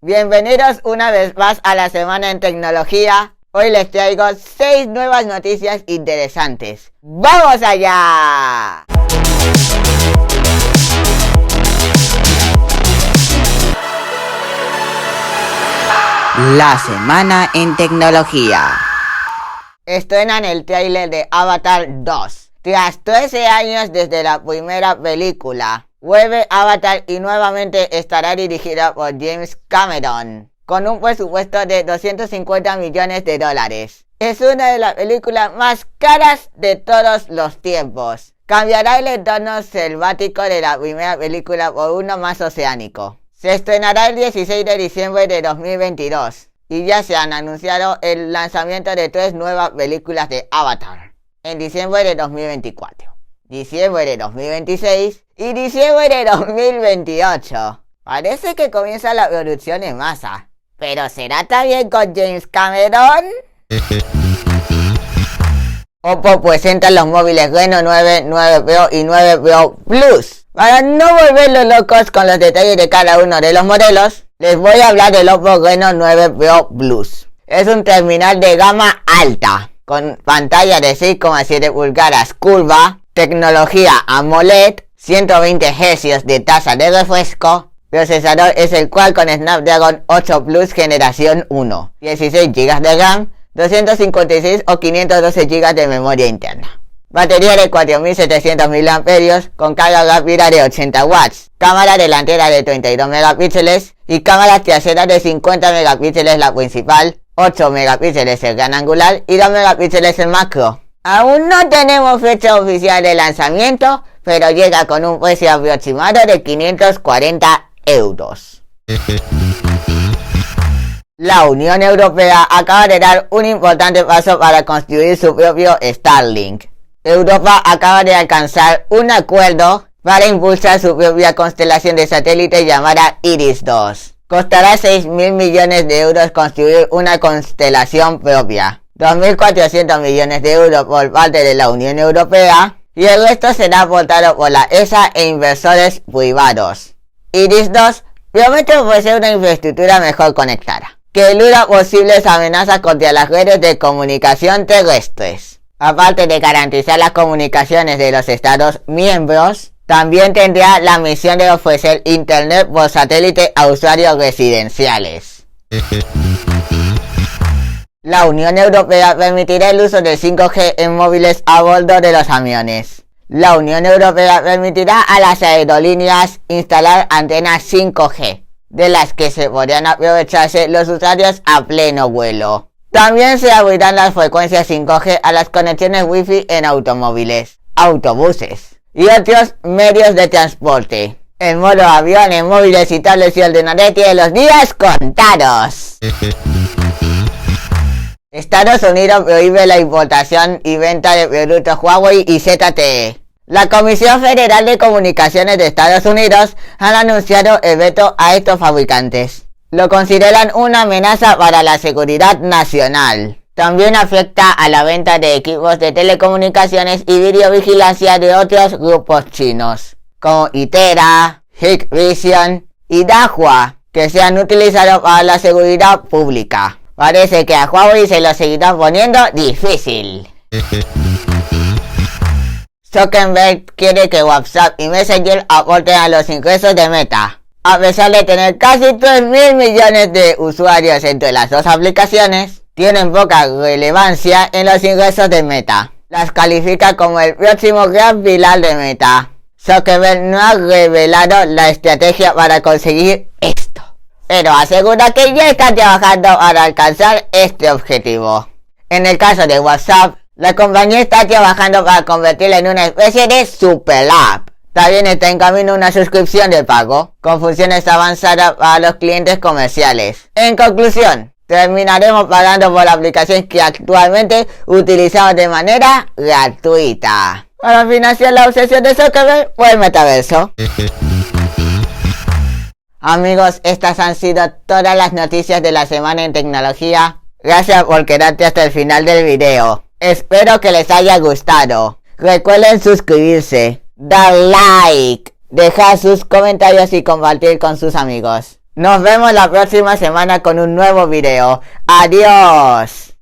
Bienvenidos una vez más a la semana en tecnología. Hoy les traigo 6 nuevas noticias interesantes. ¡Vamos allá! La semana en tecnología. Estrenan el tráiler de Avatar 2. Tras 13 años desde la primera película, vuelve Avatar y nuevamente estará dirigida por James Cameron, con un presupuesto de $250 millones. Es una de las películas más caras de todos los tiempos. Cambiará el entorno selvático de la primera película por uno más oceánico. Se estrenará el 16 de diciembre de 2022 y ya se han anunciado el lanzamiento de 3 nuevas películas de Avatar en diciembre de 2024, diciembre de 2026 y diciembre de 2028. Parece que comienza la producción en masa. ¿Pero será también con James Cameron? Oppo presenta los móviles Reno 9, 9 Pro y 9 Pro Plus. Para no volverlos locos con los detalles de cada uno de los modelos, les voy a hablar del Oppo Reno 9 Pro Plus. Es un terminal de gama alta, con pantalla de 6,7 pulgadas curva, tecnología AMOLED, 120 Hz de tasa de refresco, procesador es el Qualcomm Snapdragon 8 Plus generación 1, 16 GB de RAM, 256 o 512 GB de memoria interna. Batería de 4700 mAh con carga rápida de 80 watts, cámara delantera de 32 megapíxeles y cámara trasera de 50 megapíxeles la principal, 8 megapíxeles el gran angular y 2 megapíxeles el macro. Aún no tenemos fecha oficial de lanzamiento, pero llega con un precio aproximado de 540 euros. La Unión Europea acaba de dar un importante paso para construir su propio Starlink. Europa acaba de alcanzar un acuerdo para impulsar su propia constelación de satélites llamada IRIS-2. Costará 6.000 millones de euros construir una constelación propia, 2.400 millones de euros por parte de la Unión Europea y el resto será aportado por la ESA e inversores privados. IRIS-2 promete ofrecer una infraestructura mejor conectada, que eluda posibles amenazas contra las redes de comunicación terrestres. Aparte de garantizar las comunicaciones de los Estados miembros, también tendrá la misión de ofrecer internet por satélite a usuarios residenciales. La Unión Europea permitirá el uso de 5G en móviles a bordo de los aviones. La Unión Europea permitirá a las aerolíneas instalar antenas 5G, de las que se podrán aprovecharse los usuarios a pleno vuelo. También se abrirán las frecuencias 5G a las conexiones Wi-Fi en automóviles, autobuses y otros medios de transporte. En modo aviones, móviles y tablets y ordenadores tienen los días contados. Estados Unidos prohíbe la importación y venta de productos Huawei y ZTE. La Comisión Federal de Comunicaciones de Estados Unidos ha anunciado el veto a estos fabricantes. Lo consideran una amenaza para la seguridad nacional. También afecta a la venta de equipos de telecomunicaciones y videovigilancia de otros grupos chinos, como Itera, Hikvision y Dahua, que se han utilizado para la seguridad pública. Parece que a Huawei se lo seguirá poniendo difícil. Zuckerberg quiere que WhatsApp y Messenger aporten a los ingresos de Meta. A pesar de tener casi 3.000 millones de usuarios entre las dos aplicaciones, tienen poca relevancia en los ingresos de Meta. Las califica como el próximo gran pilar de Meta. Zuckerberg no ha revelado la estrategia para conseguir esto, pero asegura que ya está trabajando para alcanzar este objetivo. En el caso de WhatsApp, la compañía está trabajando para convertirla en una especie de super app. También está en camino una suscripción de pago, con funciones avanzadas para los clientes comerciales. En conclusión, terminaremos pagando por la aplicación que actualmente utilizamos de manera gratuita, para financiar la obsesión de Zuckerberg por el metaverso. Amigos, estas han sido todas las noticias de la semana en tecnología. Gracias por quedarte hasta el final del video. Espero que les haya gustado. Recuerden suscribirse, dar like, dejar sus comentarios y compartir con sus amigos. Nos vemos la próxima semana con un nuevo video. Adiós.